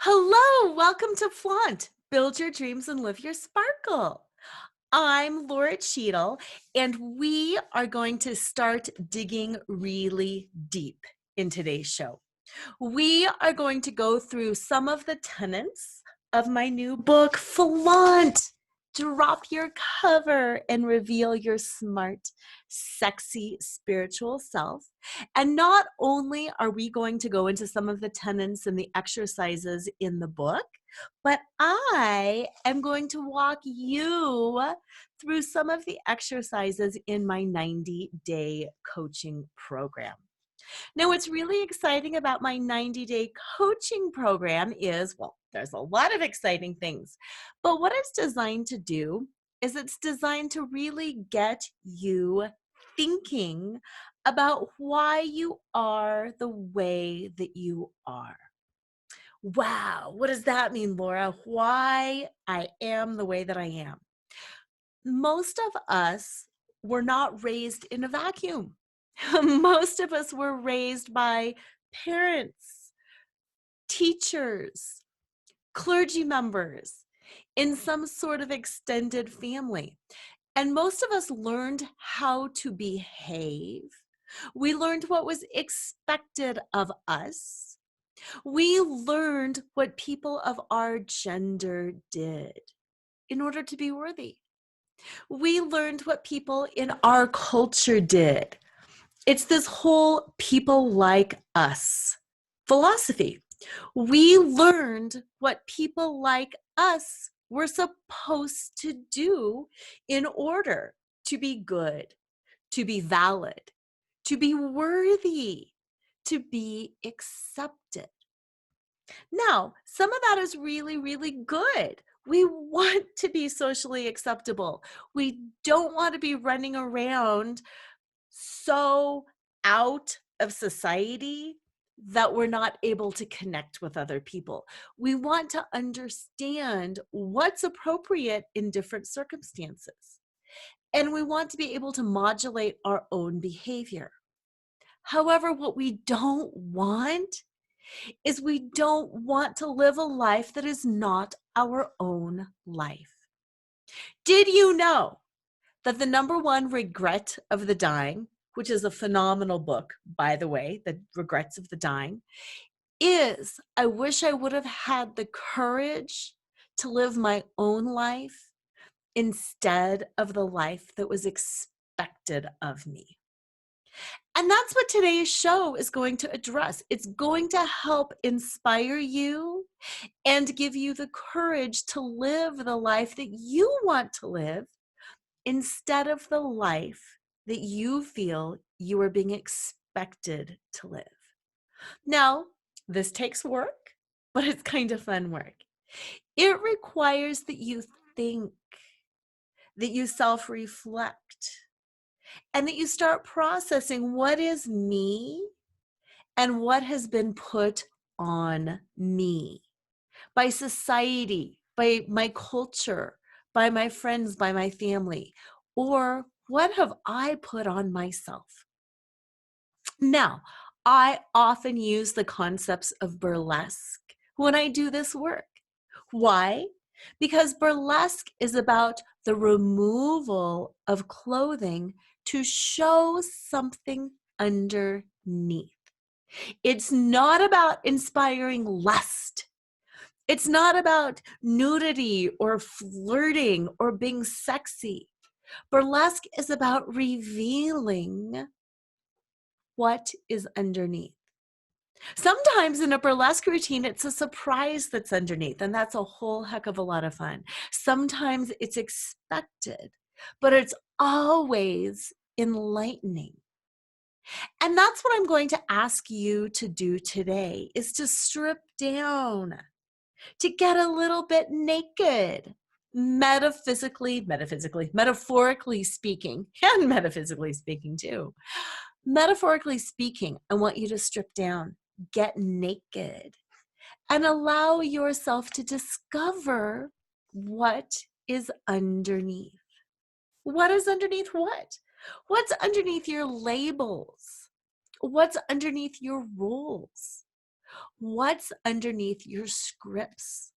Hello, welcome to Flaunt. Build your dreams and live your sparkle. I'm Lora Cheadle, and we are going to start digging really deep in today's show. We are going to go through some of the tenets of my new book, Flaunt. Drop your cover and reveal your smart, sexy, spiritual self. And not only are we going to go into some of the tenets and the exercises in the book, but I am going to walk you through some of the exercises in my 90-day coaching program. Now, what's really exciting about my 90-day coaching program is, well, there's a lot of exciting things, but what it's designed to do is it's designed to really get you thinking about why you are the way that you are. Wow, what does that mean, Laura? Why I am the way that I am. Most of us were not raised in a vacuum. Most of us were raised by parents, teachers, clergy members, in some sort of extended family. And most of us learned how to behave. We learned what was expected of us. We learned what people of our gender did in order to be worthy. We learned what people in our culture did. It's this whole people like us philosophy. We learned what people like us were supposed to do in order to be good, to be valid, to be worthy, to be accepted. Now, some of that is really, really good. We want to be socially acceptable. We don't want to be running around so out of society that we're not able to connect with other people. We want to understand what's appropriate in different circumstances. And we want to be able to modulate our own behavior. However, what we don't want is we don't want to live a life that is not our own life. Did you know that the number one regret of the dying, which is a phenomenal book, by the way, The Regrets of the Dying, is I wish I would have had the courage to live my own life instead of the life that was expected of me. And that's what today's show is going to address. It's going to help inspire you and give you the courage to live the life that you want to live instead of the life that you feel you are being expected to live. Now, this takes work, but it's kind of fun work. It requires that you think, that you self-reflect, and that you start processing what is me and what has been put on me by society, by my culture, by my friends, by my family, or what have I put on myself? Now, I often use the concepts of burlesque when I do this work. Why? Because burlesque is about the removal of clothing to show something underneath. It's not about inspiring lust. It's not about nudity or flirting or being sexy. Burlesque is about revealing what is underneath. Sometimes in a burlesque routine, it's a surprise that's underneath, and that's a whole heck of a lot of fun. Sometimes it's expected, but it's always enlightening. And that's what I'm going to ask you to do today, is to strip down, to get a little bit naked, metaphorically speaking, and metaphysically speaking too. Metaphorically speaking, I want you to strip down, get naked, and allow yourself to discover what is underneath. What is underneath what? What's underneath your labels? What's underneath your roles? What's underneath your scripts?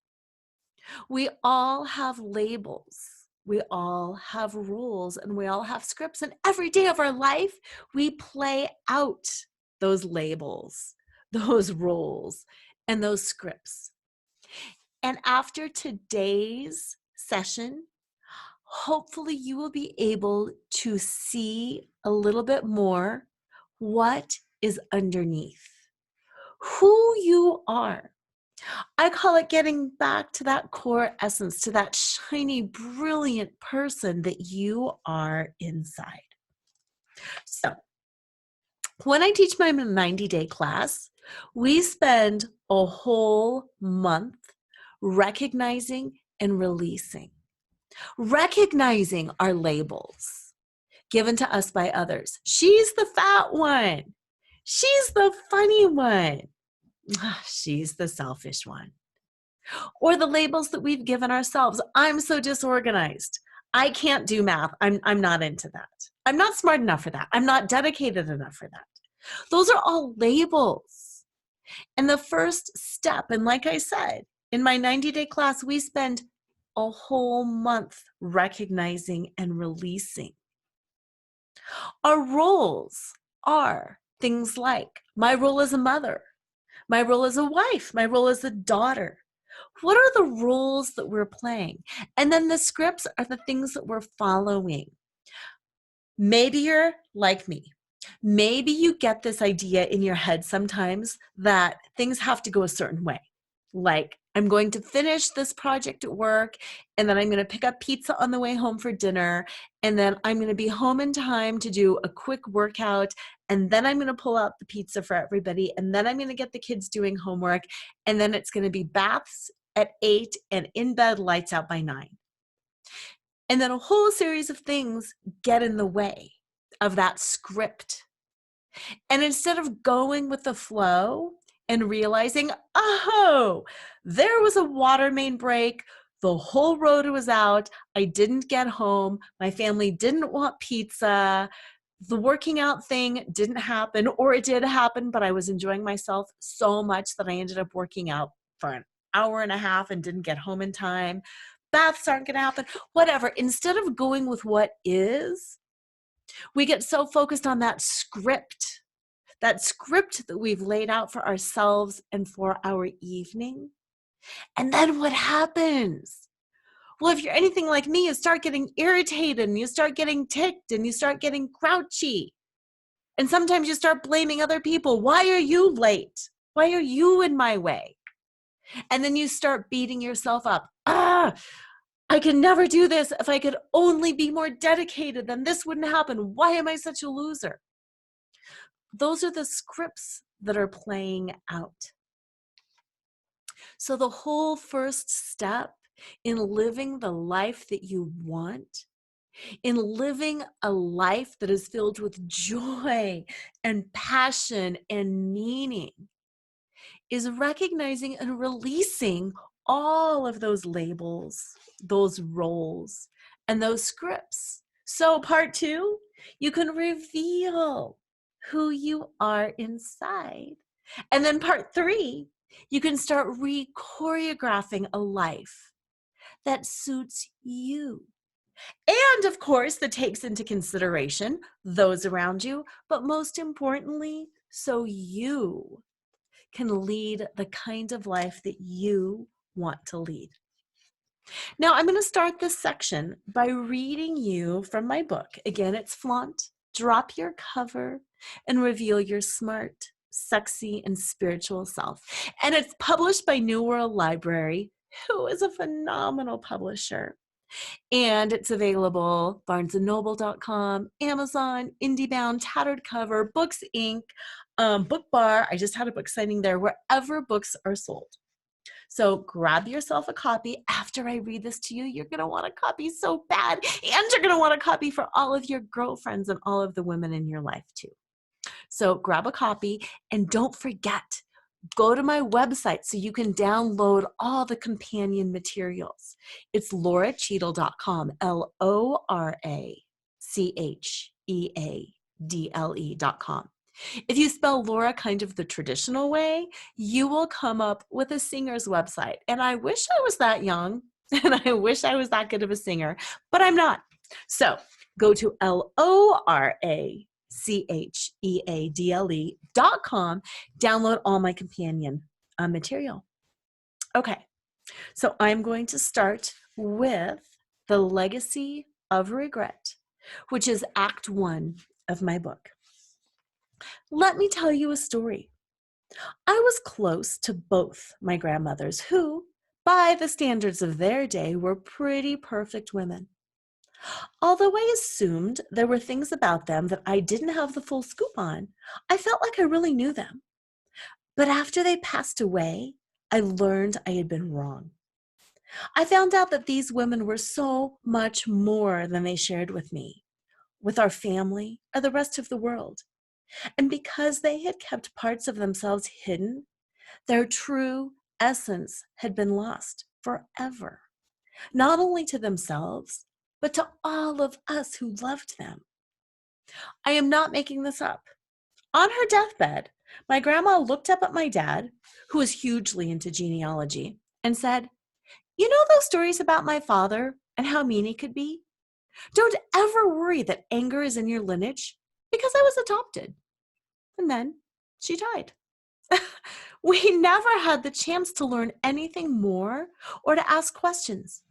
We all have labels. We all have rules, and we all have scripts. And every day of our life, we play out those labels, those roles, and those scripts. And after today's session, hopefully you will be able to see a little bit more what is underneath, who you are. I call it getting back to that core essence, to that shiny, brilliant person that you are inside. So when I teach my 90-day class, we spend a whole month recognizing and releasing our labels given to us by others. She's the fat one. She's the funny one. She's the selfish one. Or the labels that we've given ourselves. I'm so disorganized. I can't do math. I'm not into that. I'm not smart enough for that. I'm not dedicated enough for that. Those are all labels. And the first step, and like I said, in my 90-day class, we spend a whole month recognizing and releasing. Our roles are things like my role as a mother, my role as a wife, my role as a daughter. What are the roles that we're playing? And then the scripts are the things that we're following. Maybe you're like me. Maybe you get this idea in your head sometimes that things have to go a certain way. Like, I'm going to finish this project at work, and then I'm going to pick up pizza on the way home for dinner, and then I'm going to be home in time to do a quick workout, and then I'm going to pull out the pizza for everybody, and then I'm going to get the kids doing homework, and then it's going to be baths at 8 and in bed, lights out by 9. And then a whole series of things get in the way of that script. And instead of going with the flow and realizing, oh, there was a water main break, the whole road was out, I didn't get home, my family didn't want pizza, the working out thing didn't happen, or it did happen, but I was enjoying myself so much that I ended up working out for an hour and a half and didn't get home in time. Baths aren't going to happen, whatever. Instead of going with what is, we get so focused on that script that we've laid out for ourselves and for our evening. And then what happens? Well, if you're anything like me, you start getting irritated and you start getting ticked and you start getting grouchy. And sometimes you start blaming other people. Why are you late? Why are you in my way? And then you start beating yourself up. I can never do this. If I could only be more dedicated, then this wouldn't happen. Why am I such a loser? Those are the scripts that are playing out. So the whole first step in living the life that you want, in living a life that is filled with joy and passion and meaning, is recognizing and releasing all of those labels, those roles, and those scripts. So part 2, you can reveal who you are inside. And then part 3, you can start re-choreographing a life that suits you. And of course, that takes into consideration those around you, but most importantly, so you can lead the kind of life that you want to lead. Now, I'm going to start this section by reading you from my book. Again, it's Flaunt, Drop Your Cover and Reveal Your Smart, Sexy, and Spiritual Self. And it's published by New World Library, who is a phenomenal publisher. And it's available barnesandnoble.com, Amazon, IndieBound, Tattered Cover, Books Inc., Book Bar. I just had a book signing there, wherever books are sold. So grab yourself a copy. After I read this to you, you're going to want a copy so bad. And you're going to want a copy for all of your girlfriends and all of the women in your life too. So grab a copy, and don't forget, go to my website so you can download all the companion materials. It's loracheadle.com, LORACHEADLE.com. If you spell Lora kind of the traditional way, you will come up with a singer's website. And I wish I was that young and I wish I was that good of a singer, but I'm not. So go to LoraCheadle.com, download all my companion material. Okay, so I'm going to start with The Legacy of Regret, which is Act 1 of my book. Let me tell you a story. I was close to both my grandmothers, who, by the standards of their day, were pretty perfect women. Although I assumed there were things about them that I didn't have the full scoop on, I felt like I really knew them. But after they passed away, I learned I had been wrong. I found out that these women were so much more than they shared with me, with our family, or the rest of the world. And because they had kept parts of themselves hidden, their true essence had been lost forever, not only to themselves, but to all of us who loved them. I am not making this up. On her deathbed, my grandma looked up at my dad, who was hugely into genealogy, and said, "You know those stories about my father and how mean he could be? Don't ever worry that anger is in your lineage, because I was adopted." And then she died. We never had the chance to learn anything more or to ask questions.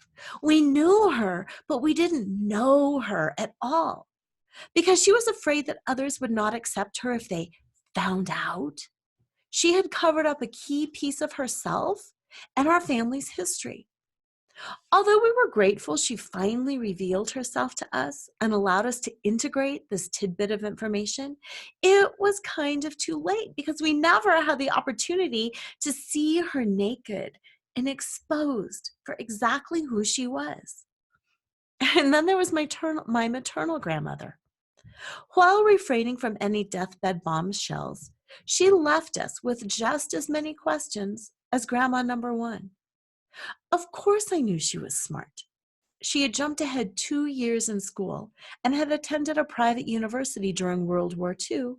We knew her, but we didn't know her at all because she was afraid that others would not accept her if they found out. She had covered up a key piece of herself and our family's history. Although we were grateful she finally revealed herself to us and allowed us to integrate this tidbit of information, it was kind of too late because we never had the opportunity to see her naked and exposed for exactly who she was. And then there was my maternal grandmother. While refraining from any deathbed bombshells, she left us with just as many questions as grandma number one. Of course I knew she was smart. She had jumped ahead 2 years in school and had attended a private university during World War II,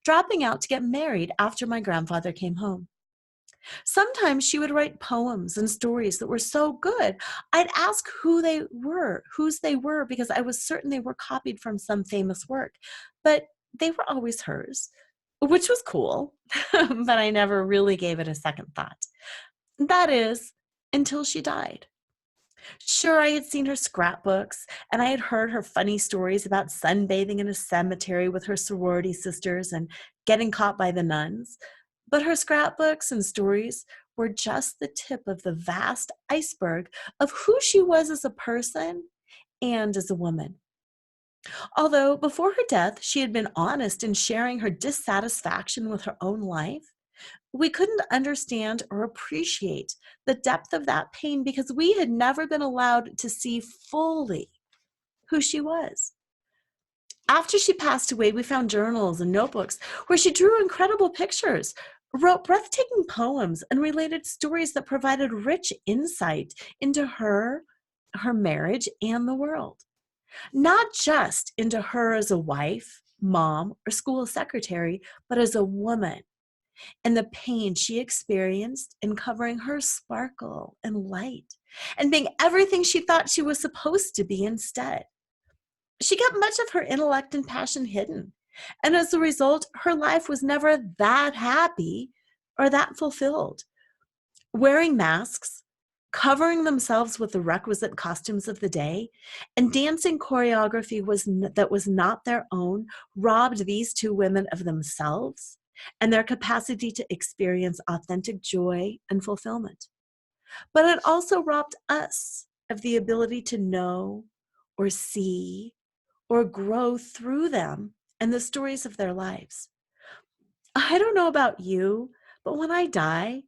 dropping out to get married after my grandfather came home. Sometimes she would write poems and stories that were so good, I'd ask whose they were, because I was certain they were copied from some famous work, but they were always hers, which was cool, but I never really gave it a second thought. That is, until she died. Sure, I had seen her scrapbooks, and I had heard her funny stories about sunbathing in a cemetery with her sorority sisters and getting caught by the nuns. But her scrapbooks and stories were just the tip of the vast iceberg of who she was as a person and as a woman. Although before her death, she had been honest in sharing her dissatisfaction with her own life, we couldn't understand or appreciate the depth of that pain because we had never been allowed to see fully who she was. After she passed away, we found journals and notebooks where she drew incredible pictures, wrote breathtaking poems, and related stories that provided rich insight into her marriage, and the world. Not just into her as a wife, mom, or school secretary, but as a woman, and the pain she experienced in covering her sparkle and light and being everything she thought she was supposed to be instead. She kept much of her intellect and passion hidden, and as a result, her life was never that happy or that fulfilled. Wearing masks, covering themselves with the requisite costumes of the day, and dancing choreography that was not their own robbed these two women of themselves and their capacity to experience authentic joy and fulfillment. But it also robbed us of the ability to know or see or grow through them and the stories of their lives. I don't know about you, but when I die,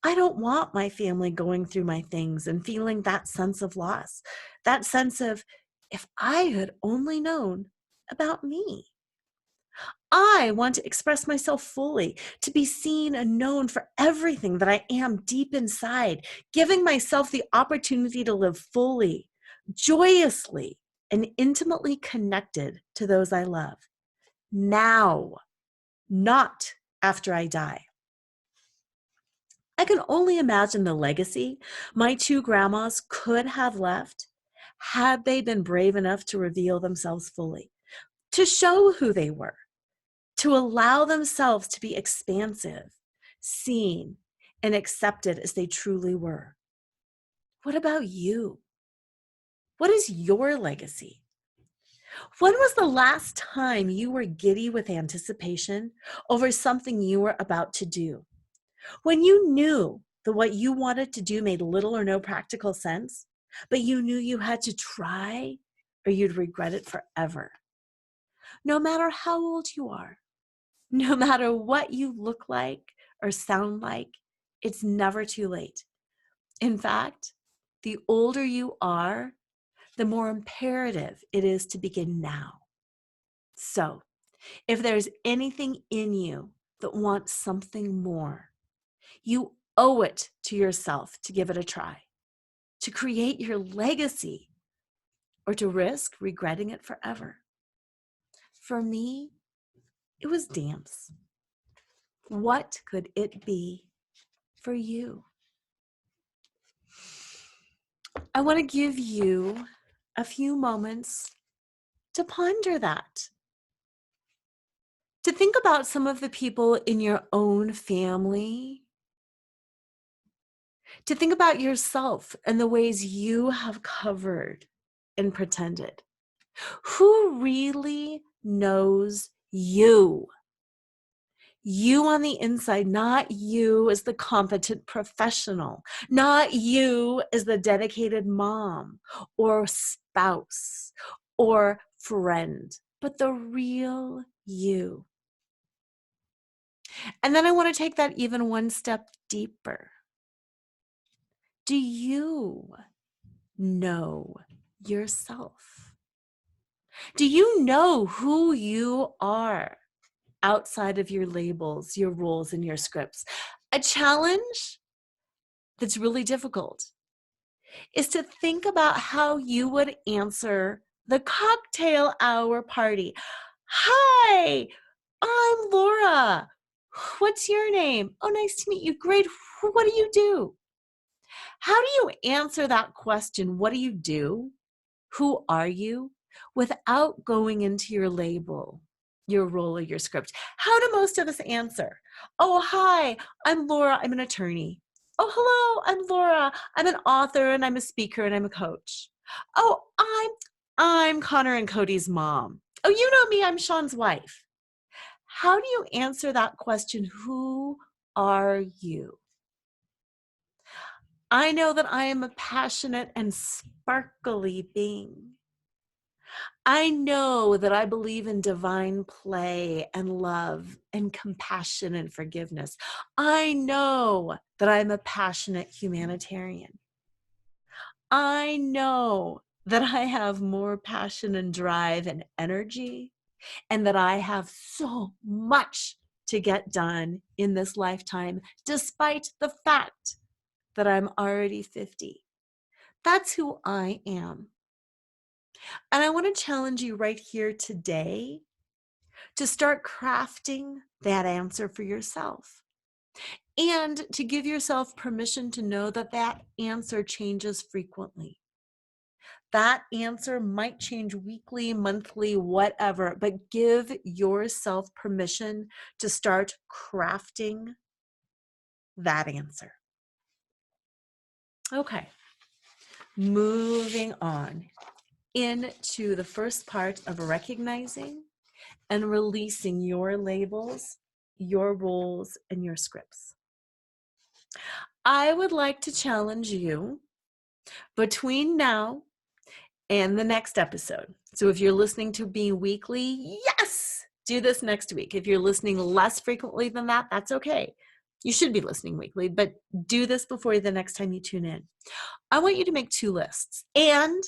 I don't want my family going through my things and feeling that sense of loss, that sense of, if I had only known about me. I want to express myself fully, to be seen and known for everything that I am deep inside, giving myself the opportunity to live fully, joyously, and intimately connected to those I love. Now, not after I die. I can only imagine the legacy my two grandmas could have left had they been brave enough to reveal themselves fully, to show who they were, to allow themselves to be expansive, seen, and accepted as they truly were. What about you? What is your legacy? When was the last time you were giddy with anticipation over something you were about to do? When you knew that what you wanted to do made little or no practical sense, but you knew you had to try or you'd regret it forever. No matter how old you are, no matter what you look like or sound like, it's never too late. In fact, the older you are, the more imperative it is to begin now. So, if there's anything in you that wants something more, you owe it to yourself to give it a try, to create your legacy, or to risk regretting it forever. For me, it was dance. What could it be for you? I want to give you a few moments to ponder that, to think about some of the people in your own family, to think about yourself and the ways you have covered and pretended. Who really knows you? You on the inside, not you as the competent professional, not you as the dedicated mom or spouse or friend, but the real you. And then I want to take that even one step deeper. Do you know yourself? Do you know who you are outside of your labels, your rules, and your scripts? A challenge that's really difficult is to think about how you would answer the cocktail hour party. Hi, I'm Lora. What's your name? Oh, nice to meet you. Great. What do you do? How do you answer that question? What do you do? Who are you? Without going into your label, your role, or your script. How do most of us answer? Oh, hi, I'm Lora. I'm an attorney. Oh, hello, I'm Lora. I'm an author and I'm a speaker and I'm a coach. Oh, I'm Connor and Cody's mom. Oh, you know me, I'm Sean's wife. How do you answer that question? Who are you? I know that I am a passionate and sparkly being. I know that I believe in divine play and love and compassion and forgiveness. I know that I'm a passionate humanitarian. I know that I have more passion and drive and energy, and that I have so much to get done in this lifetime, despite the fact that I'm already 50. That's who I am. And I want to challenge you right here today to start crafting that answer for yourself and to give yourself permission to know that that answer changes frequently. That answer might change weekly, monthly, whatever, but give yourself permission to start crafting that answer. Okay, moving on into the first part of recognizing and releasing your labels, your roles, and your scripts. I would like to challenge you between now and the next episode. So if you're listening to me weekly, yes, do this next week. If you're listening less frequently than that, that's okay. You should be listening weekly, but do this before the next time you tune in. I want you to make 2 lists, and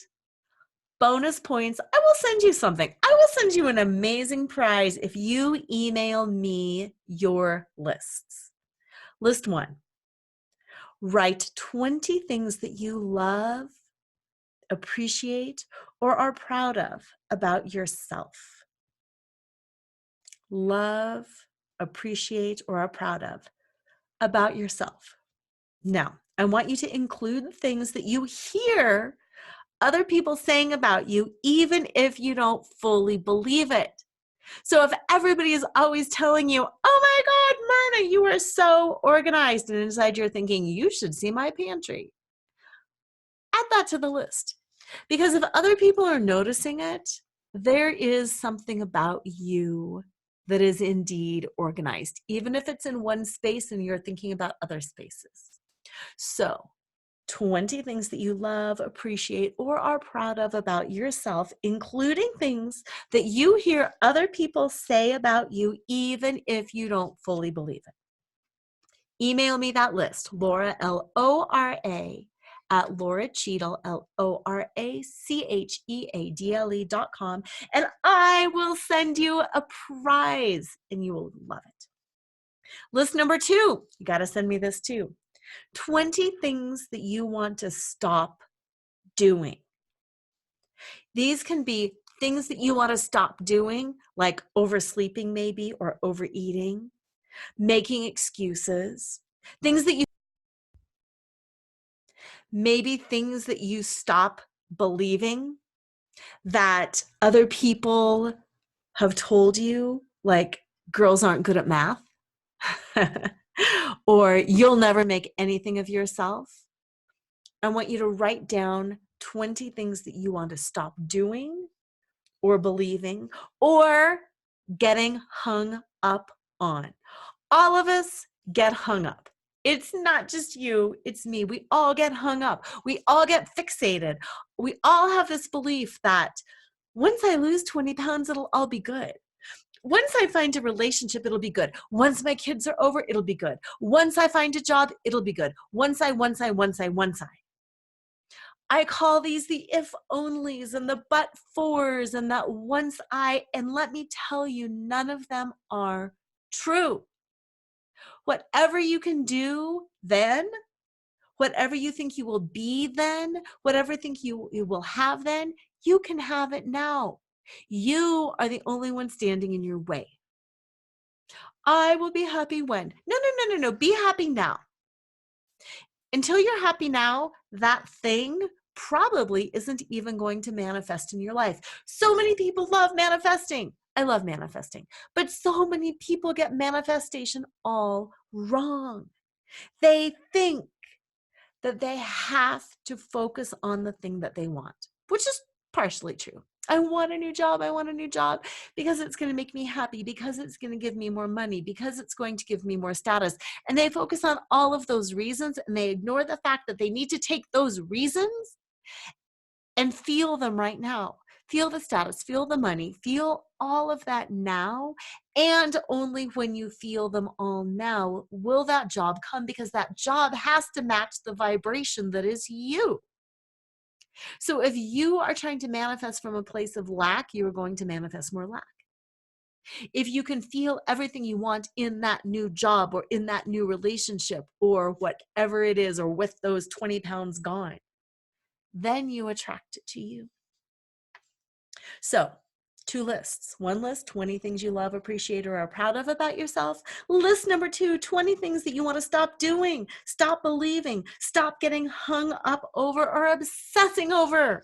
bonus points, I will send you something. I will send you an amazing prize if you email me your lists. List 1, write 20 things that you love, appreciate, or are proud of about yourself. Love, appreciate, or are proud of about yourself. Now, I want you to include things that you hear other people saying about you, even if you don't fully believe it. So if everybody is always telling you, oh my God, Myrna, you are so organized, and inside you're thinking, you should see my pantry, add that to the list. Because if other people are noticing it, there is something about you that is indeed organized, even if it's in one space and you're thinking about other spaces. So 20 things that you love, appreciate, or are proud of about yourself, including things that you hear other people say about you, even if you don't fully believe it. Email me that list, Lora, Lora, at Lora Cheadle, LoraCheadle.com, and I will send you a prize, and you will love it. List number 2, you got to send me this too. 20 things that you want to stop doing. These can be things that you want to stop doing, like oversleeping maybe, or overeating, making excuses, things that you maybe things that you stop believing that other people have told you, like girls aren't good at math, or you'll never make anything of yourself. I want you to write down 20 things that you want to stop doing or believing or getting hung up on. All of us get hung up. It's not just you, it's me. We all get hung up. We all get fixated. We all have this belief that once I lose 20 pounds, it'll all be good. Once I find a relationship, it'll be good. Once my kids are over, it'll be good. Once I find a job, it'll be good. Once I. I call these the if-onlys and the but-fors and that once I, and let me tell you, none of them are true. Whatever you can do then, whatever you think you will be then, whatever think you will have then, you can have it now. You are the only one standing in your way. I will be happy when. No. Be happy now. Until you're happy now, that thing probably isn't even going to manifest in your life. So many people love manifesting. I love manifesting, but so many people get manifestation all wrong. They think that they have to focus on the thing that they want, which is partially true. I want a new job because it's going to make me happy, because it's going to give me more money, because it's going to give me more status. And they focus on all of those reasons and they ignore the fact that they need to take those reasons and feel them right now. Feel the status, feel the money, feel all of that now. And only when you feel them all now will that job come, because that job has to match the vibration that is you. So if you are trying to manifest from a place of lack, you are going to manifest more lack. If you can feel everything you want in that new job or in that new relationship or whatever it is, or with those 20 pounds gone, then you attract it to you. So 2 lists. 1 list, 20 things you love, appreciate, or are proud of about yourself. List number 2, 20 things that you want to stop doing, stop believing, stop getting hung up over or obsessing over.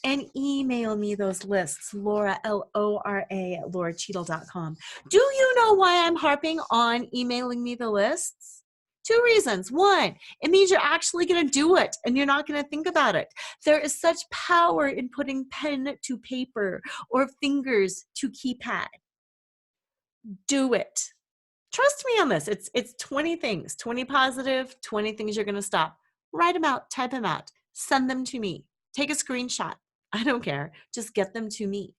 And email me those lists, Lora, Lora, at LoraCheadle.com. Do you know why I'm harping on emailing me the lists? 2 reasons. 1, it means you're actually going to do it and you're not going to think about it. There is such power in putting pen to paper or fingers to keypad. Do it. Trust me on this. It's 20 things, 20 positive, 20 things you're going to stop. Write them out, type them out, send them to me. Take a screenshot. I don't care. Just get them to me.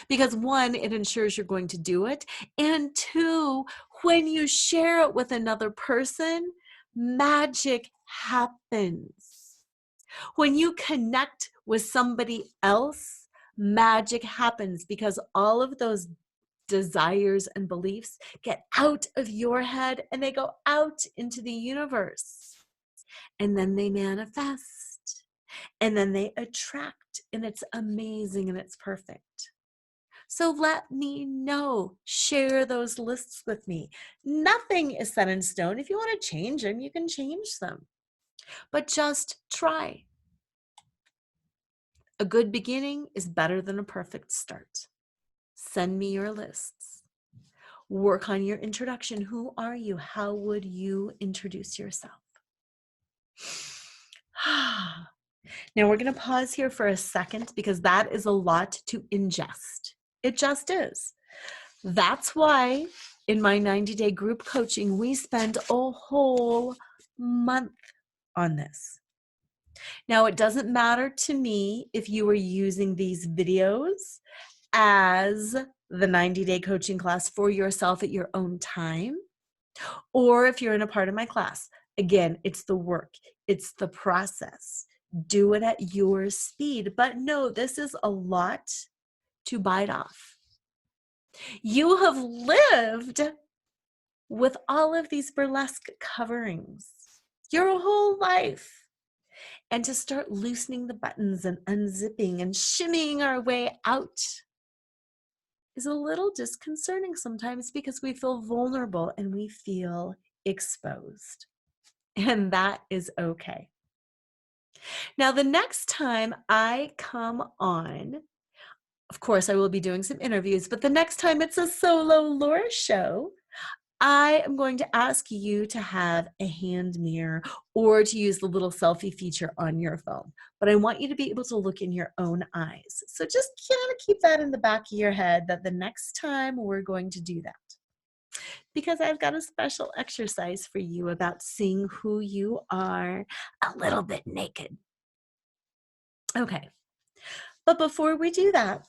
Because 1, it ensures you're going to do it. And 2, when you share it with another person, magic happens. When you connect with somebody else, magic happens, because all of those desires and beliefs get out of your head and they go out into the universe. And then they manifest. And then they attract, and it's amazing and it's perfect. So let me know. Share those lists with me. Nothing is set in stone. If you want to change them, you can change them. But just try. A good beginning is better than a perfect start. Send me your lists. Work on your introduction. Who are you? How would you introduce yourself? Now we're going to pause here for a second because that is a lot to ingest. It just is. That's why in my 90-day group coaching, we spend a whole month on this. Now, it doesn't matter to me if you are using these videos as the 90-day coaching class for yourself at your own time, or if you're in a part of my class. Again, it's the work. It's the process. Do it at your speed. But no, this is a lot to bite off. You have lived with all of these burlesque coverings your whole life. And to start loosening the buttons and unzipping and shimmying our way out is a little disconcerting sometimes because we feel vulnerable and we feel exposed. And that is okay. Now, the next time I come on, of course, I will be doing some interviews, but the next time it's a solo Lora show, I am going to ask you to have a hand mirror or to use the little selfie feature on your phone. But I want you to be able to look in your own eyes. So just kind of keep that in the back of your head that the next time we're going to do that. Because I've got a special exercise for you about seeing who you are a little bit naked. Okay. But before we do that,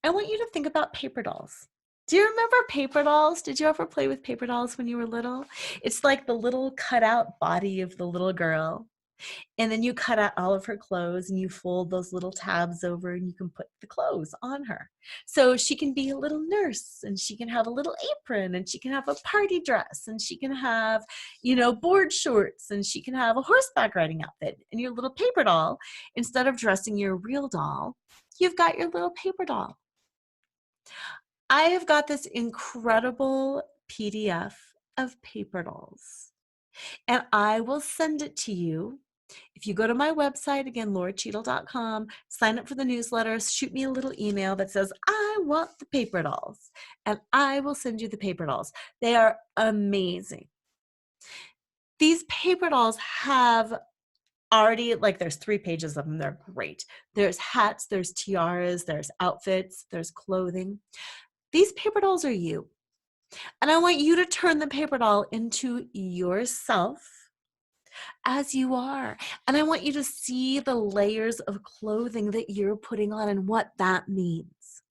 I want you to think about paper dolls. Do you remember paper dolls? Did you ever play with paper dolls when you were little? It's like the little cutout body of the little girl. And then you cut out all of her clothes and you fold those little tabs over and you can put the clothes on her. So she can be a little nurse and she can have a little apron and she can have a party dress and she can have, board shorts and she can have a horseback riding outfit. And your little paper doll, instead of dressing your real doll, you've got your little paper doll. I have got this incredible PDF of paper dolls, and I will send it to you. If you go to my website, again, loracheadle.com, sign up for the newsletter, shoot me a little email that says, I want the paper dolls, and I will send you the paper dolls. They are amazing. These paper dolls have already, there's 3 pages of them. They're great. There's hats, there's tiaras, there's outfits, there's clothing. These paper dolls are you. And I want you to turn the paper doll into yourself as you are. And I want you to see the layers of clothing that you're putting on and what that means.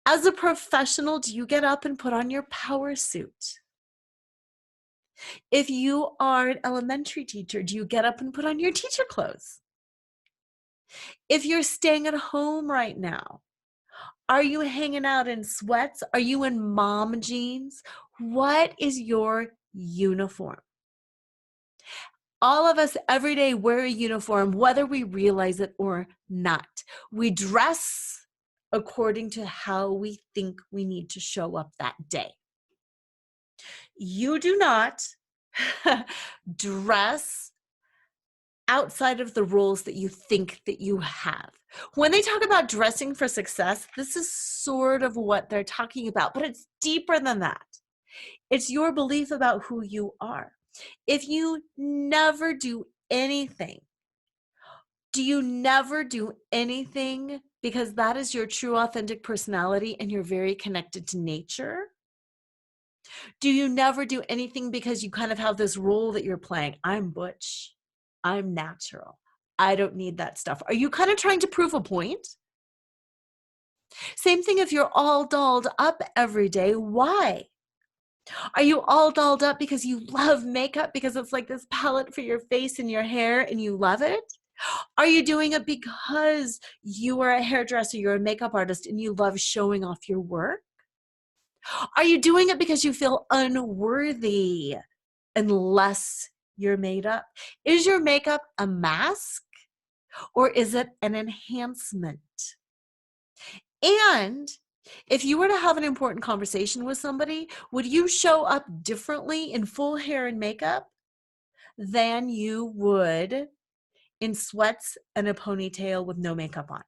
As a professional, do you get up and put on your power suit? If you are an elementary teacher, do you get up and put on your teacher clothes? If you're staying at home right now, are you hanging out in sweats? Are you in mom jeans? What is your uniform? All of us every day wear a uniform, whether we realize it or not. We dress according to how we think we need to show up that day. You do not dress outside of the roles that you think that you have. When they talk about dressing for success, this is sort of what they're talking about, but it's deeper than that. It's your belief about who you are. If you never do anything, do you never do anything because that is your true authentic personality and you're very connected to nature? Do you never do anything because you kind of have this role that you're playing? I'm butch. I'm natural. I don't need that stuff. Are you kind of trying to prove a point? Same thing if you're all dolled up every day. Why? Are you all dolled up because you love makeup, because it's like this palette for your face and your hair and you love it? Are you doing it because you are a hairdresser, you're a makeup artist, and you love showing off your work? Are you doing it because you feel unworthy unless you're made up? Is your makeup a mask or is it an enhancement? And if you were to have an important conversation with somebody, would you show up differently in full hair and makeup than you would in sweats and a ponytail with no makeup on?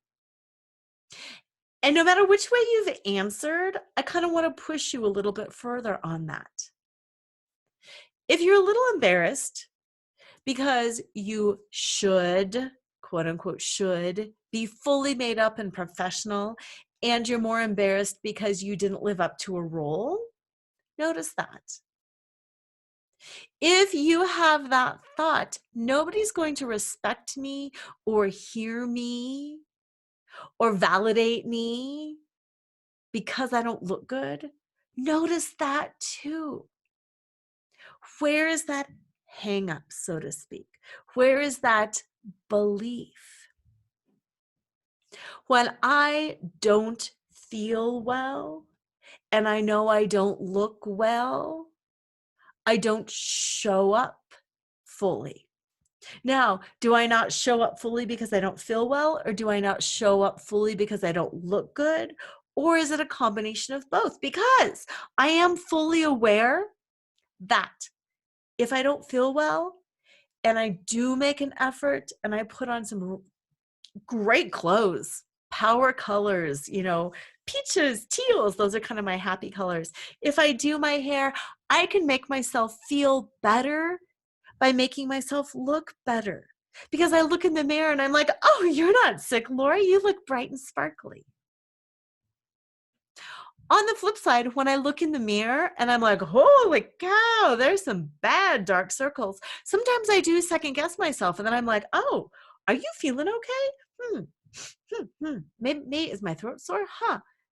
And no matter which way you've answered, I kind of want to push you a little bit further on that. If you're a little embarrassed because you should, quote unquote, should be fully made up and professional, and you're more embarrassed because you didn't live up to a role, notice that. If you have that thought, nobody's going to respect me or hear me or validate me because I don't look good, notice that too. Where is that hang up, so to speak? Where is that belief? When I don't feel well and I know I don't look well, I don't show up fully. Now, do I not show up fully because I don't feel well, or do I not show up fully because I don't look good? Or is it a combination of both? Because I am fully aware that if I don't feel well and I do make an effort and I put on some great clothes, power colors, peaches, teals, those are kind of my happy colors. If I do my hair, I can make myself feel better by making myself look better. Because I look in the mirror and I'm like, oh, you're not sick, Lora. You look bright and sparkly. On the flip side, when I look in the mirror and I'm like, holy cow, there's some bad dark circles. Sometimes I do second guess myself and then I'm like, oh, are you feeling okay? Maybe is my throat sore?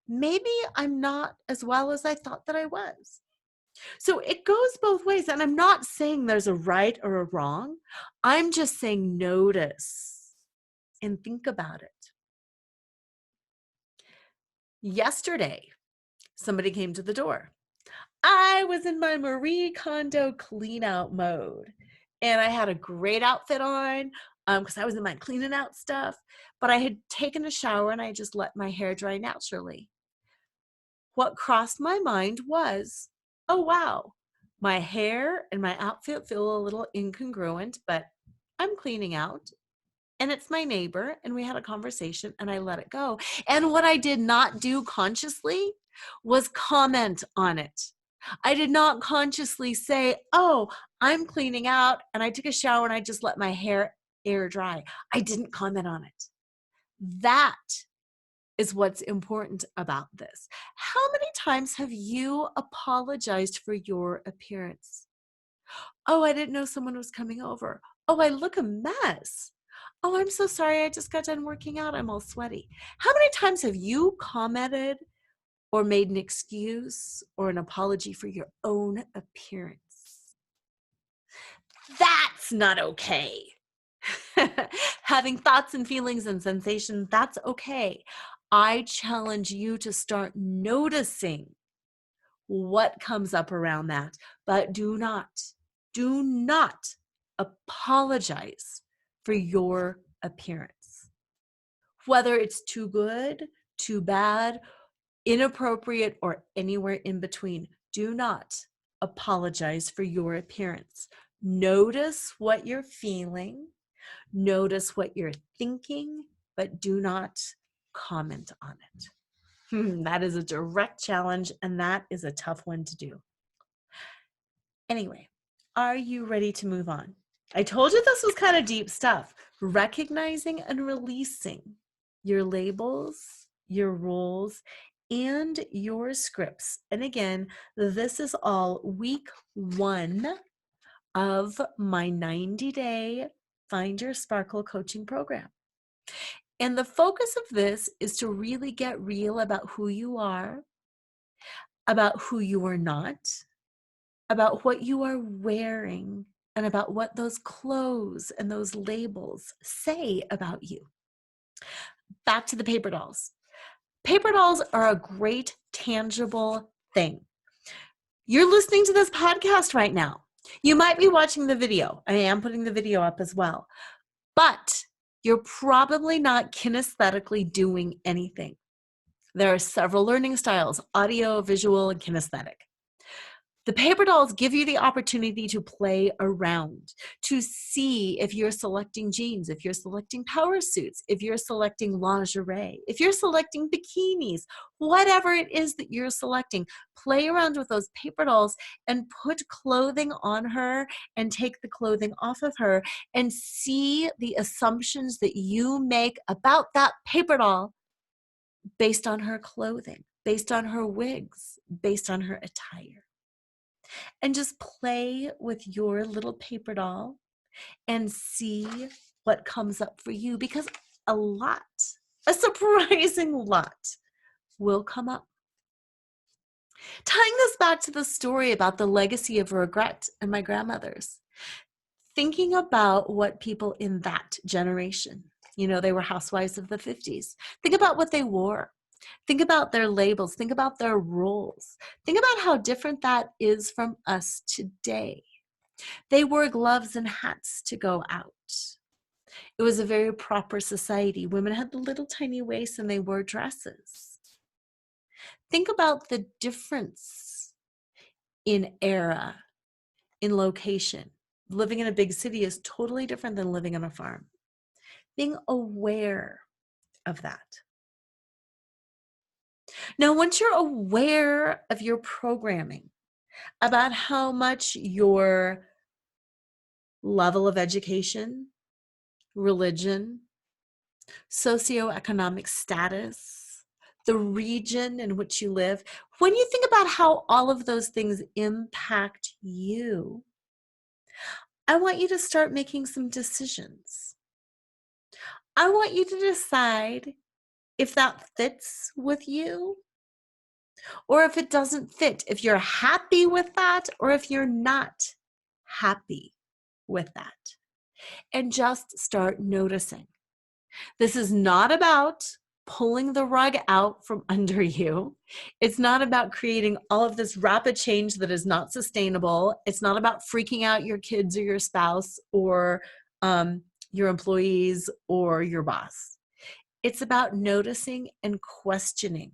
Maybe I'm not as well as I thought that I was. So it goes both ways. And I'm not saying there's a right or a wrong. I'm just saying notice and think about it. Yesterday, somebody came to the door. I was in my Marie Kondo clean out mode and I had a great outfit on because I was in my cleaning out stuff, but I had taken a shower and I just let my hair dry naturally. What crossed my mind was, oh, wow, my hair and my outfit feel a little incongruent, but I'm cleaning out and it's my neighbor and we had a conversation and I let it go. And what I did not do consciously was comment on it. I did not consciously say, oh, I'm cleaning out and I took a shower and I just let my hair air dry. I didn't comment on it. That is what's important about this. How many times have you apologized for your appearance? Oh, I didn't know someone was coming over. Oh, I look a mess. Oh, I'm so sorry. I just got done working out. I'm all sweaty. How many times have you commented or made an excuse or an apology for your own appearance? That's not okay. Having thoughts and feelings and sensations, that's okay. I challenge you to start noticing what comes up around that, but do not apologize for your appearance. Whether it's too good, too bad, inappropriate, or anywhere in between, do not apologize for your appearance. Notice what you're feeling, notice what you're thinking, but do not comment on it. That is a direct challenge, and that is a tough one to do. Anyway, are you ready to move on? I told you this was kind of deep stuff. Recognizing and releasing your labels, your roles, and your scripts. And again, this is all week 1 of my 90-day Find Your Sparkle coaching program. And the focus of this is to really get real about who you are, about who you are not, about what you are wearing, and about what those clothes and those labels say about you. Back to the paper dolls. Paper dolls are a great, tangible thing. You're listening to this podcast right now. You might be watching the video. I am putting the video up as well. But you're probably not kinesthetically doing anything. There are several learning styles: audio, visual, and kinesthetic. The paper dolls give you the opportunity to play around, to see if you're selecting jeans, if you're selecting power suits, if you're selecting lingerie, if you're selecting bikinis, whatever it is that you're selecting. Play around with those paper dolls and put clothing on her and take the clothing off of her and see the assumptions that you make about that paper doll based on her clothing, based on her wigs, based on her attire. And just play with your little paper doll and see what comes up for you, because a surprising lot will come up. Tying this back to the story about the legacy of regret and my grandmothers, thinking about what people in that generation, they were housewives of the 50s. Think about what they wore. Think about their labels. Think about their roles. Think about how different that is from us today. They wore gloves and hats to go out. It was a very proper society. Women had the little tiny waists and they wore dresses. Think about the difference in era, in location. Living in a big city is totally different than living on a farm. Being aware of that. Now, once you're aware of your programming, about how much your level of education, religion, socioeconomic status, the region in which you live, when you think about how all of those things impact you, I want you to start making some decisions. I want you to decide if that fits with you or if it doesn't fit, if you're happy with that or if you're not happy with that. And just start noticing. This is not about pulling the rug out from under you. It's not about creating all of this rapid change that is not sustainable. It's not about freaking out your kids or your spouse or your employees or your boss. It's about noticing and questioning.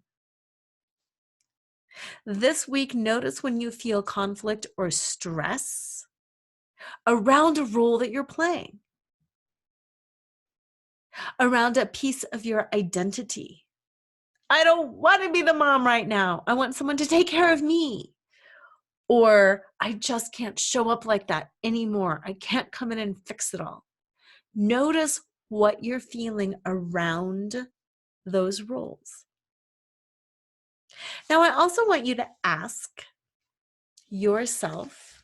This week, notice when you feel conflict or stress around a role that you're playing, around a piece of your identity. I don't want to be the mom right now. I want someone to take care of me. Or I just can't show up like that anymore. I can't come in and fix it all. Notice what you're feeling around those roles. Now, I also want you to ask yourself,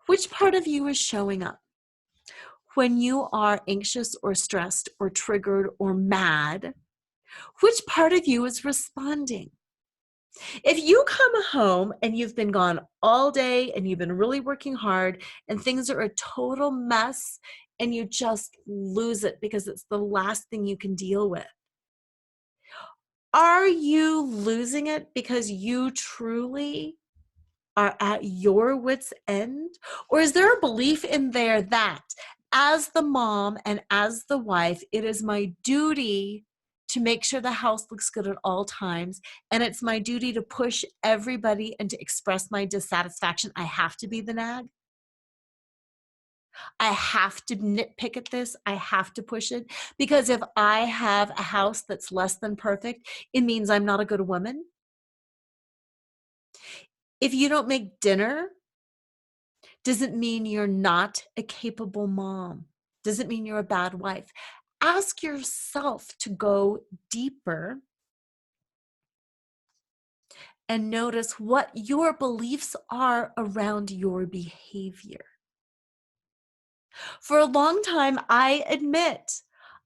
which part of you is showing up? When you are anxious or stressed or triggered or mad, which part of you is responding? If you come home and you've been gone all day and you've been really working hard and things are a total mess and you just lose it because it's the last thing you can deal with, are you losing it because you truly are at your wit's end? Or is there a belief in there that as the mom and as the wife, it is my duty to make sure the house looks good at all times, and it's my duty to push everybody and to express my dissatisfaction? I have to be the nag. I have to nitpick at this. I have to push it. Because if I have a house that's less than perfect, it means I'm not a good woman. If you don't make dinner, does it mean you're not a capable mom? Does it mean you're a bad wife? Ask yourself to go deeper and notice what your beliefs are around your behavior. For a long time, I admit,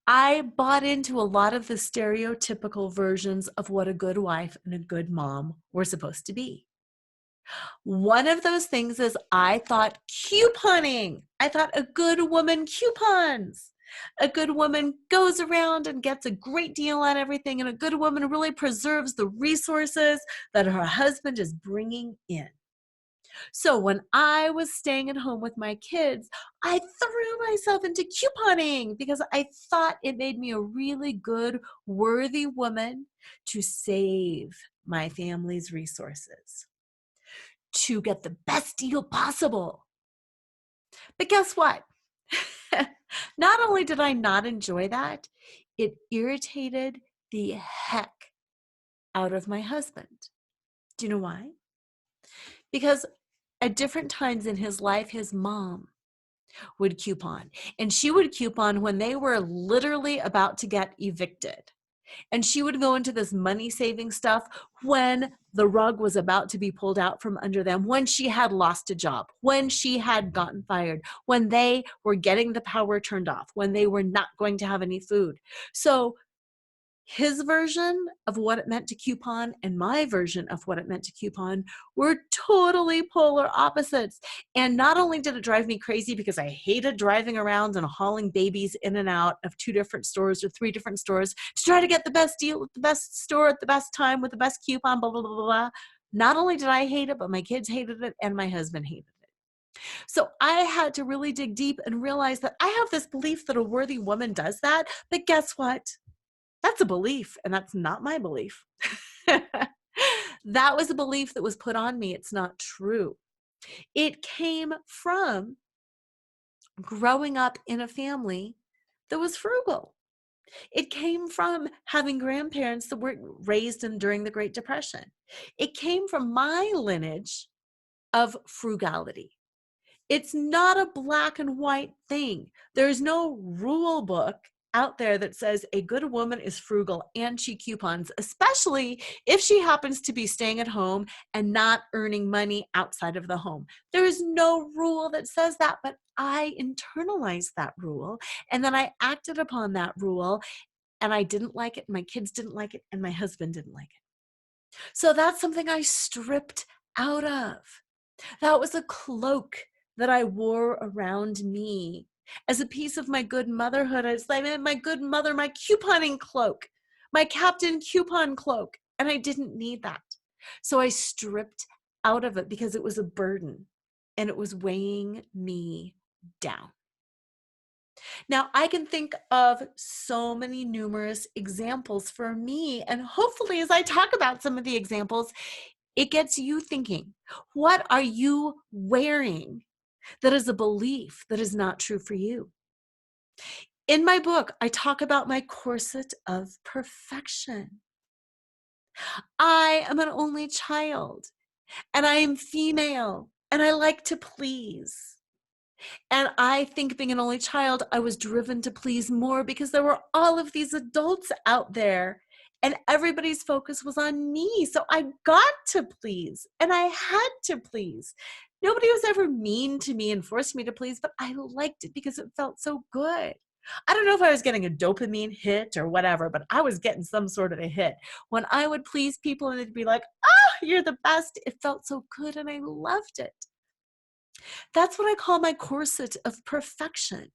I bought into a lot of the stereotypical versions of what a good wife and a good mom were supposed to be. One of those things is I thought couponing. I thought a good woman coupons. A good woman goes around and gets a great deal on everything, and a good woman really preserves the resources that her husband is bringing in. So when I was staying at home with my kids, I threw myself into couponing because I thought it made me a really good, worthy woman to save my family's resources, to get the best deal possible. But guess what? Not only did I not enjoy that, it irritated the heck out of my husband. Do you know why? Because at different times in his life, his mom would coupon, and she would coupon when they were literally about to get evicted. And she would go into this money saving stuff when the rug was about to be pulled out from under them, when she had lost a job, when she had gotten fired, when they were getting the power turned off, when they were not going to have any food. So his version of what it meant to coupon and my version of what it meant to coupon were totally polar opposites. And not only did it drive me crazy because I hated driving around and hauling babies in and out of 2 different stores or 3 different stores to try to get the best deal at the best store at the best time with the best coupon, blah, blah, blah, blah, blah. Not only did I hate it, but my kids hated it and my husband hated it. So I had to really dig deep and realize that I have this belief that a worthy woman does that. But guess what? That's a belief, and that's not my belief. That was a belief that was put on me. It's not true. It came from growing up in a family that was frugal. It came from having grandparents that were raised in during the Great Depression. It came from my lineage of frugality. It's not a black and white thing. There's no rule book out there that says a good woman is frugal and she coupons, especially if she happens to be staying at home and not earning money outside of the home. There is no rule that says that, but I internalized that rule and then I acted upon that rule, and I didn't like it, my kids didn't like it, and my husband didn't like it. So that's something I stripped out of. That was a cloak that I wore around me as a piece of my good motherhood. It's like my good mother, my couponing cloak, my Captain Coupon cloak. And I didn't need that. So I stripped out of it because it was a burden and it was weighing me down. Now, I can think of so many numerous examples for me, and hopefully as I talk about some of the examples, it gets you thinking, what are you wearing that is a belief that is not true for you? In my book, I talk about my corset of perfection. I am an only child, and I am female, and I like to please. And I think being an only child, I was driven to please more because there were all of these adults out there and everybody's focus was on me. So I got to please and I had to please. Nobody was ever mean to me and forced me to please, but I liked it because it felt so good. I don't know if I was getting a dopamine hit or whatever, but I was getting some sort of a hit. When I would please people and they'd be like, oh, you're the best. It felt so good and I loved it. That's what I call my corset of perfection.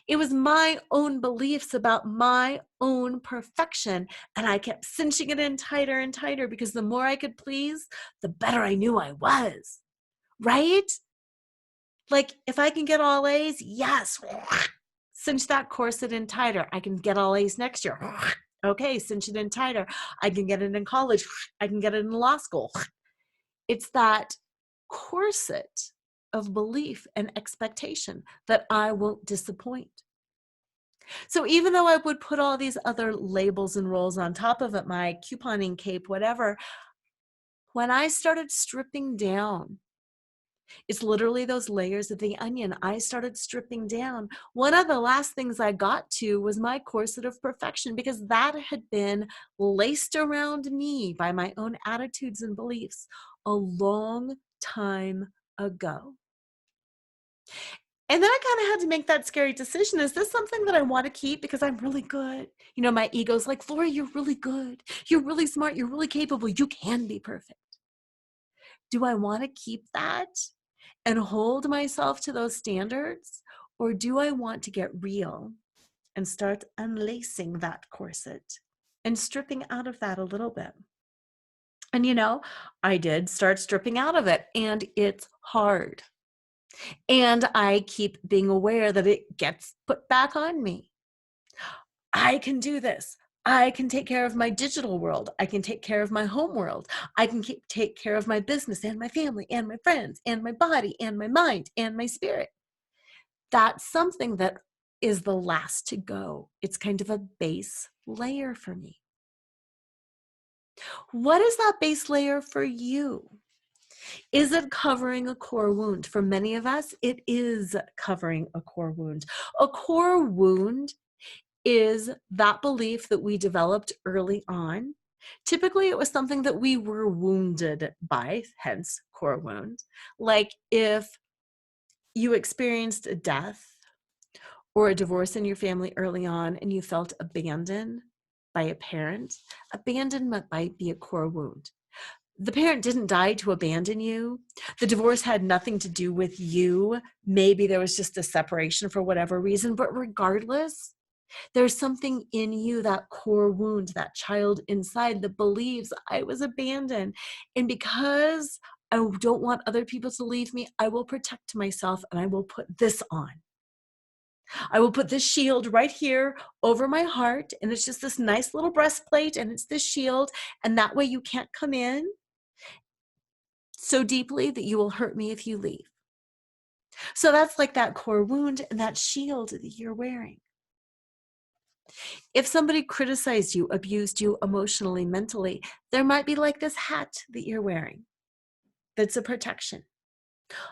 It was my own beliefs about my own perfection, and I kept cinching it in tighter and tighter because the more I could please, the better I knew I was, right? Like if I can get all A's, yes, cinch that corset in tighter. I can get all A's next year. Okay, cinch it in tighter. I can get it in college. I can get it in law school. It's that corset of belief and expectation that I won't disappoint. So even though I would put all these other labels and roles on top of it, my couponing cape, whatever, when I started stripping down, it's literally those layers of the onion. I started stripping down. One of the last things I got to was my corset of perfection because that had been laced around me by my own attitudes and beliefs a long time ago. And then I kind of had to make that scary decision. Is this something that I want to keep because I'm really good? You know, my ego's like, Lora, you're really good. You're really smart. You're really capable. You can be perfect. Do I want to keep that and hold myself to those standards? Or do I want to get real and start unlacing that corset and stripping out of that a little bit? And I did start stripping out of it, and it's hard. And I keep being aware that it gets put back on me. I can do this. I can take care of my digital world. I can take care of my home world. I can take care of my business and my family and my friends and my body and my mind and my spirit. That's something that is the last to go. It's kind of a base layer for me. What is that base layer for you? Is it covering a core wound? For many of us, it is covering a core wound. A core wound is that belief that we developed early on. Typically, it was something that we were wounded by, hence core wound. Like if you experienced a death or a divorce in your family early on and you felt abandoned by a parent, abandonment might be a core wound. The parent didn't die to abandon you. The divorce had nothing to do with you. Maybe there was just a separation for whatever reason, but regardless, there's something in you, that core wound, that child inside that believes I was abandoned. And because I don't want other people to leave me, I will protect myself and I will put this on. I will put this shield right here over my heart. And it's just this nice little breastplate and it's this shield. And that way you can't come in so deeply that you will hurt me if you leave. So that's like that core wound and that shield that you're wearing. If somebody criticized you, abused you emotionally, mentally, there might be like this hat that you're wearing that's a protection.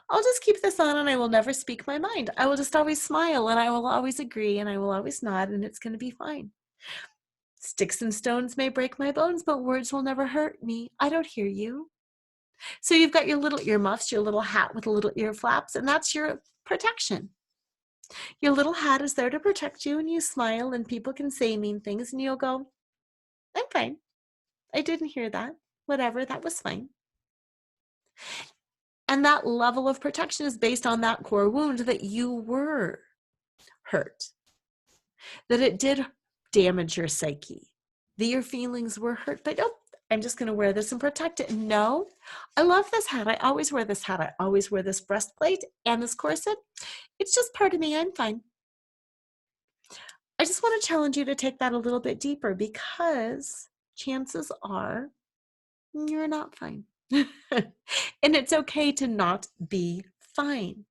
I'll just keep this on and I will never speak my mind. I will just always smile and I will always agree and I will always nod and it's going to be fine. Sticks and stones may break my bones, but words will never hurt me. I don't hear you. So you've got your little earmuffs, your little hat with the little ear flaps, and that's your protection. Your little hat is there to protect you, and you smile and people can say mean things and you'll go, I'm fine. I didn't hear that. Whatever, that was fine. And that level of protection is based on that core wound that you were hurt, that it did damage your psyche, that your feelings were hurt, but nope, I'm just going to wear this and protect it. No, I love this hat. I always wear this hat. I always wear this breastplate and this corset. It's just part of me. I'm fine. I just want to challenge you to take that a little bit deeper because chances are you're not fine. And it's okay to not be fine.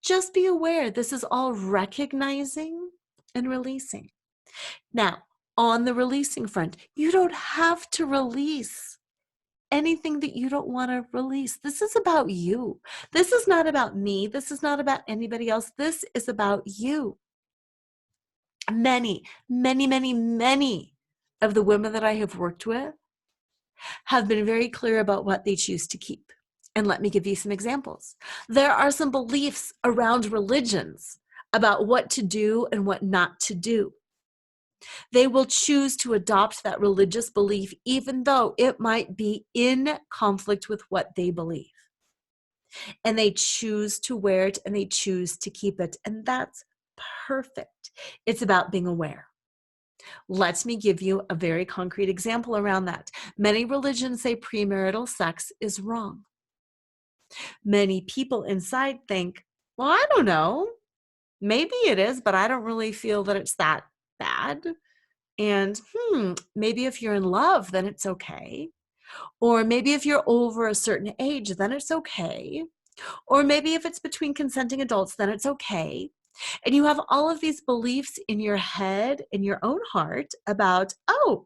Just be aware this is all recognizing and releasing. Now, on the releasing front, you don't have to release anything that you don't want to release. This is about you. This is not about me. This is not about anybody else. This is about you. Many, many, many, many of the women that I have worked with have been very clear about what they choose to keep. And let me give you some examples. There are some beliefs around religions about what to do and what not to do. They will choose to adopt that religious belief even though it might be in conflict with what they believe. And they choose to wear it and they choose to keep it. And that's perfect. It's about being aware. Let me give you a very concrete example around that. Many religions say premarital sex is wrong. Many people inside think, well, I don't know. Maybe it is, but I don't really feel that it's that bad. And maybe if you're in love, then it's okay. Or maybe if you're over a certain age, then it's okay. Or maybe if it's between consenting adults, then it's okay. And you have all of these beliefs in your head, in your own heart about, oh,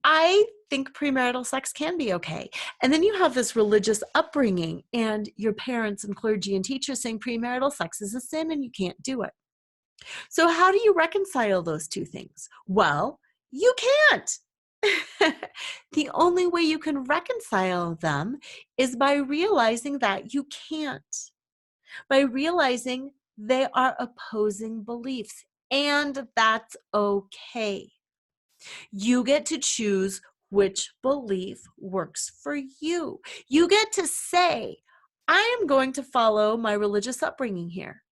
I think premarital sex can be okay. And then you have this religious upbringing and your parents and clergy and teachers saying premarital sex is a sin and you can't do it. So how do you reconcile those two things? Well, you can't. The only way you can reconcile them is by realizing that you can't, by realizing they are opposing beliefs, and that's okay. You get to choose which belief works for you. You get to say, I am going to follow my religious upbringing here.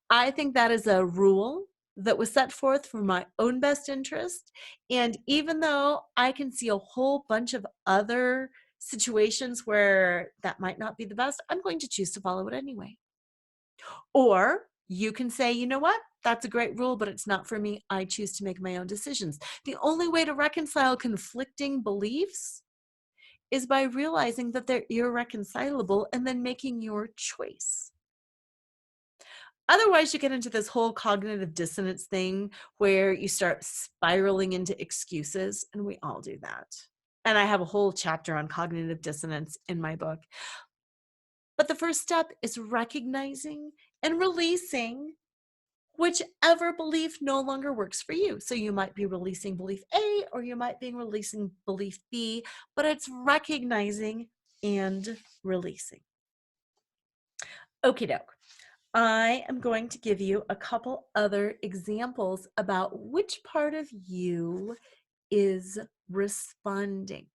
I think that is a rule that was set forth for my own best interest. And even though I can see a whole bunch of other situations where that might not be the best, I'm going to choose to follow it anyway. Or you can say, you know what? That's a great rule, but it's not for me. I choose to make my own decisions. The only way to reconcile conflicting beliefs is by realizing that they're irreconcilable and then making your choice. Otherwise, you get into this whole cognitive dissonance thing where you start spiraling into excuses, and we all do that. And I have a whole chapter on cognitive dissonance in my book. But the first step is recognizing and releasing whichever belief no longer works for you. So you might be releasing belief A, or you might be releasing belief B, but it's recognizing and releasing. Okie doke. I am going to give you a couple other examples about which part of you is responding.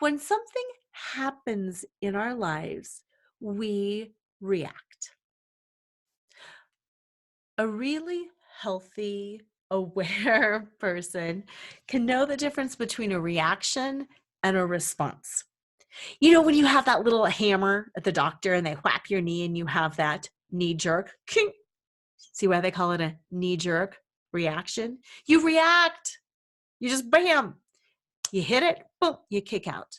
When something happens in our lives, we react. A really healthy, aware person can know the difference between a reaction and a response. You know, when you have that little hammer at the doctor and they whap your knee and you have that knee jerk, see why they call it a knee jerk reaction? You react. You just bam. You hit it, boom, you kick out.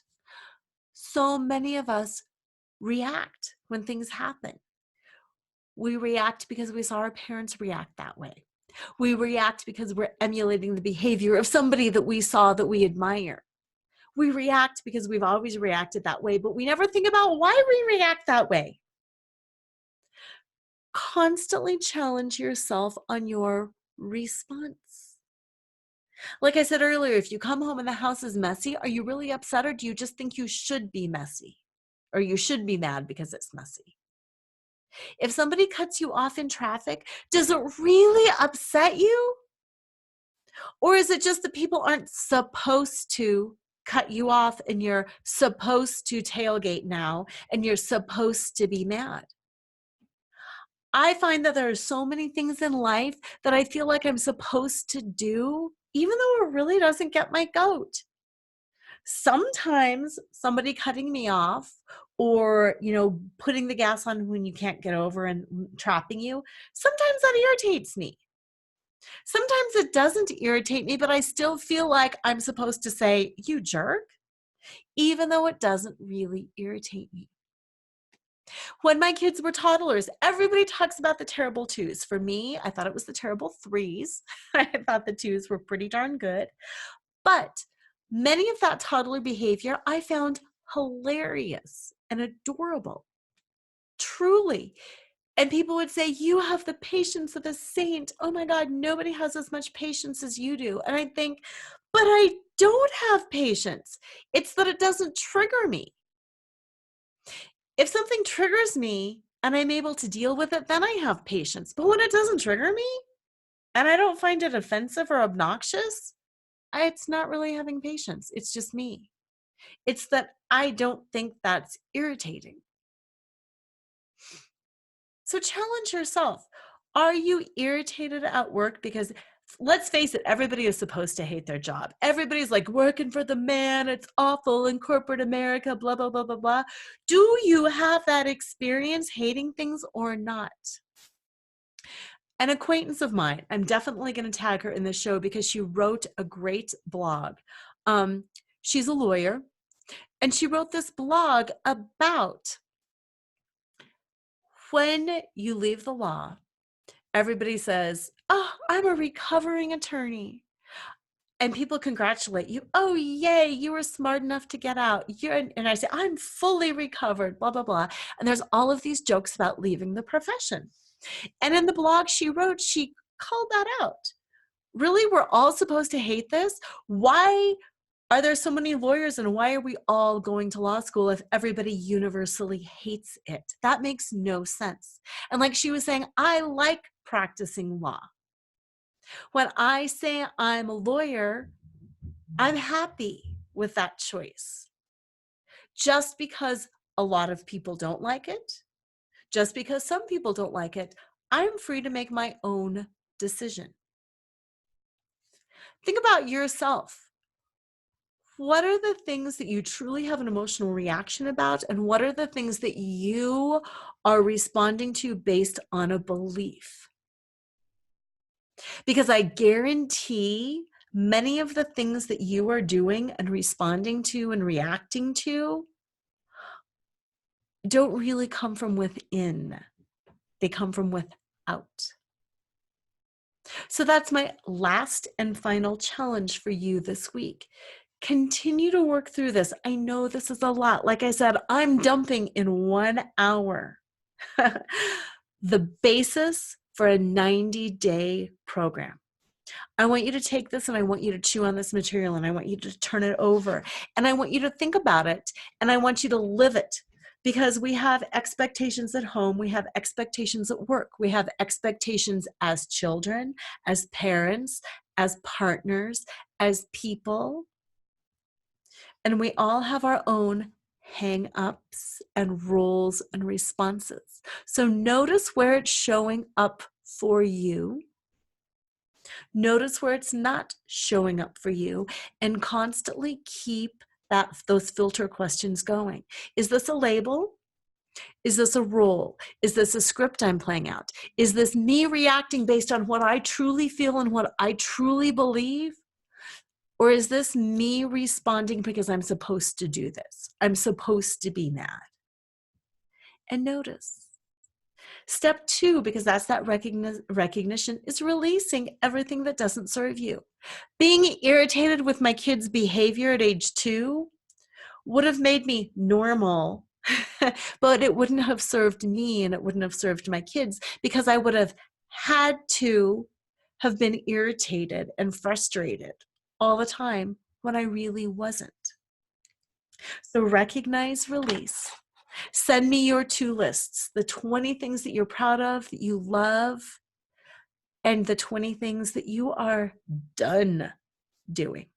So many of us react when things happen. We react because we saw our parents react that way. We react because we're emulating the behavior of somebody that we saw that we admire. We react because we've always reacted that way, but we never think about why we react that way. Constantly challenge yourself on your response. Like I said earlier, if you come home and the house is messy, are you really upset, or do you just think you should be messy? Or you should be mad because it's messy? If somebody cuts you off in traffic, does it really upset you? Or is it just that people aren't supposed to cut you off and you're supposed to tailgate now and you're supposed to be mad? I find that there are so many things in life that I feel like I'm supposed to do, even though it really doesn't get my goat. Sometimes somebody cutting me off or, putting the gas on when you can't get over and trapping you, sometimes that irritates me. Sometimes it doesn't irritate me, but I still feel like I'm supposed to say, you jerk, even though it doesn't really irritate me. When my kids were toddlers, everybody talks about the terrible twos. For me, I thought it was the terrible threes. I thought the twos were pretty darn good. But many of that toddler behavior I found hilarious and adorable. Truly. And people would say, you have the patience of a saint. Oh my God, nobody has as much patience as you do. And I think, but I don't have patience. It's that it doesn't trigger me. If something triggers me and I'm able to deal with it, then I have patience. But when it doesn't trigger me and I don't find it offensive or obnoxious, it's not really having patience. It's just me. It's that I don't think that's irritating. So challenge yourself. Are you irritated at work? Because let's face it, everybody is supposed to hate their job. Everybody's like, working for the man, it's awful in corporate America, blah, blah, blah, blah, blah. Do you have that experience hating things or not? An acquaintance of mine, I'm definitely going to tag her in the show because she wrote a great blog. She's a lawyer, and she wrote this blog about when you leave the law, everybody says, oh, I'm a recovering attorney. And people congratulate you. Oh, yay, you were smart enough to get out. And I say, I'm fully recovered, blah, blah, blah. And there's all of these jokes about leaving the profession. And in the blog she wrote, she called that out. Really, we're all supposed to hate this? Why are there so many lawyers, and why are we all going to law school if everybody universally hates it? That makes no sense. And like she was saying, I like practicing law. When I say I'm a lawyer, I'm happy with that choice. Just because a lot of people don't like it, just because some people don't like it, I'm free to make my own decision. Think about yourself. What are the things that you truly have an emotional reaction about? And what are the things that you are responding to based on a belief? Because I guarantee many of the things that you are doing and responding to and reacting to don't really come from within. They come from without. So that's my last and final challenge for you this week. Continue to work through this. I know this is a lot. Like I said, I'm dumping in 1 hour the basis for a 90-day program. I want you to take this and I want you to chew on this material and I want you to turn it over and I want you to think about it and I want you to live it, because we have expectations at home, we have expectations at work, we have expectations as children, as parents, as partners, as people, and we all have our own hang-ups and roles and responses. So notice where it's showing up for you. Notice where it's not showing up for you and constantly keep those filter questions going. Is this a label? Is this a role? Is this a script I'm playing out? Is this me reacting based on what I truly feel and what I truly believe? Or is this me responding because I'm supposed to do this? I'm supposed to be mad. And notice. Step 2, because that's that recognition, is releasing everything that doesn't serve you. Being irritated with my kid's behavior at age 2 would have made me normal, but it wouldn't have served me and it wouldn't have served my kids, because I would have had to have been irritated and frustrated all the time when I really wasn't. So recognize, release. Send me your 2 lists, the 20 things that you're proud of, that you love, and the 20 things that you are done doing.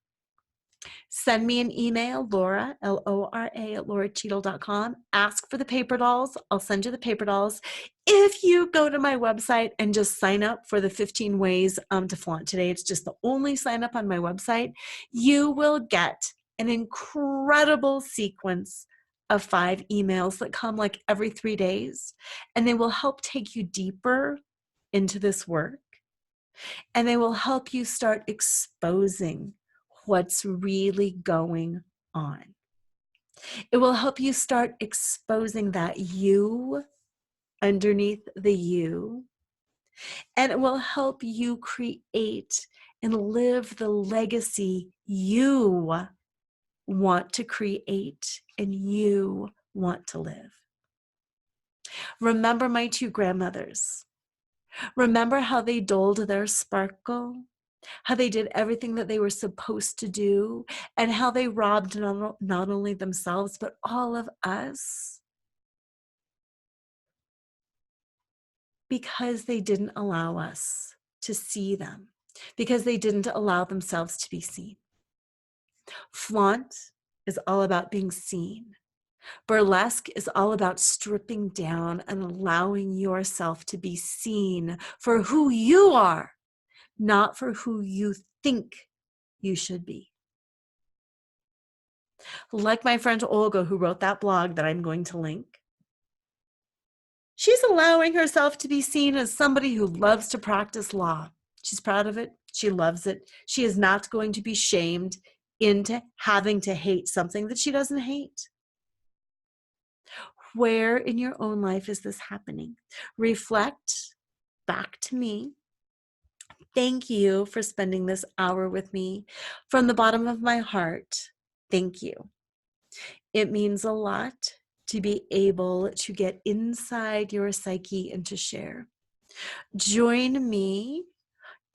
Send me an email, Lora, L-O-R-A, at loracheadle.com. Ask for the paper dolls. I'll send you the paper dolls. If you go to my website and just sign up for the 15 ways to flaunt today, it's just the only sign up on my website, you will get an incredible sequence of 5 emails that come like every 3 days, and they will help take you deeper into this work, and they will help you start exposing what's really going on. It will help you start exposing that you underneath the you, and it will help you create and live the legacy you want to create and you want to live. Remember my 2 grandmothers. Remember how they doled their sparkle, how they did everything that they were supposed to do, and how they robbed not only themselves, but all of us, because they didn't allow us to see them, because they didn't allow themselves to be seen. Flaunt is all about being seen. Burlesque is all about stripping down and allowing yourself to be seen for who you are, not for who you think you should be. Like my friend Olga, who wrote that blog that I'm going to link, she's allowing herself to be seen as somebody who loves to practice law. She's proud of it. She loves it. She is not going to be shamed into having to hate something that she doesn't hate. Where in your own life is this happening? Reflect back to me. Thank you for spending this hour with me. From the bottom of my heart, thank you. It means a lot to be able to get inside your psyche and to share. Join me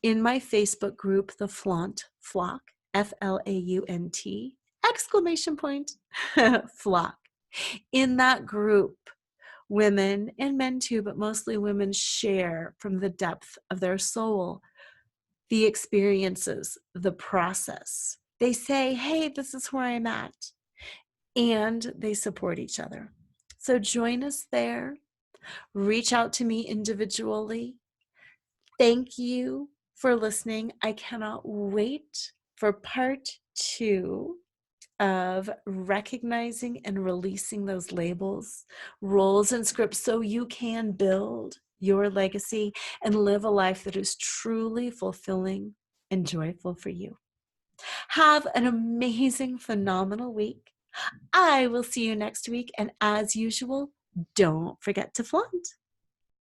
in my Facebook group, The Flaunt Flock, F-L-A-U-N-T, exclamation point, flock. In that group, women and men too, but mostly women, share from the depth of their soul the experiences, the process. They say, hey, this is where I'm at. And they support each other. So join us there. Reach out to me individually. Thank you for listening. I cannot wait for part 2. of recognizing and releasing those labels, roles, and scripts so you can build your legacy and live a life that is truly fulfilling and joyful for you. Have an amazing, phenomenal week. I will see you next week. And as usual, don't forget to flaunt.